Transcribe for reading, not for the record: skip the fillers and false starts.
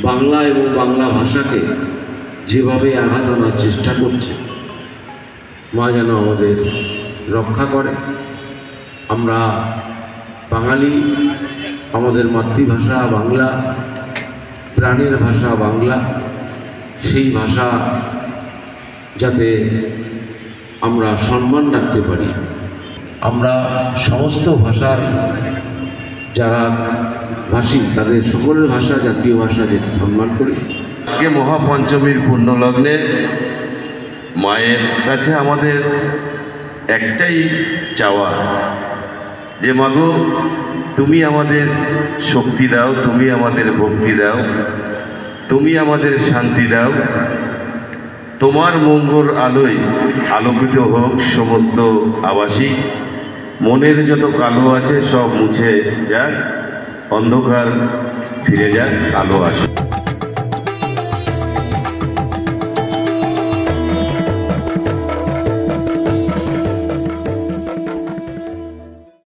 বাংলা এবং বাংলা ভাষাকে যেভাবে আঘাত আনার চেষ্টা করছে, মা যেন আমাদের রক্ষা করে। আমরা বাঙালি, আমাদের মাতৃভাষা বাংলা, প্রাণের ভাষা বাংলা, সেই ভাষা যাতে আমরা সম্মান রাখতে পারি। আমরা সমস্ত ভাষার যারা ভাষী তাদের সকলের ভাষা জাতীয় ভাষা যেটা সম্মান করি। আজকে মহাপঞ্চমীর পুণ্যলগ্নে মায়ের কাছে আমাদের একটাই চাওয়া যে মাগো, তুমি আমাদের শক্তি দাও, তুমি আমাদের ভক্তি দাও, তুমি আমাদের শান্তি দাও। তোমার মঙ্গল আলোয় আলোকিত হোক সমস্ত আবাসিক, মনের যত কালো আছে সব মুছে যাক, অন্ধকার ফিরে যাক, আলো আসুক।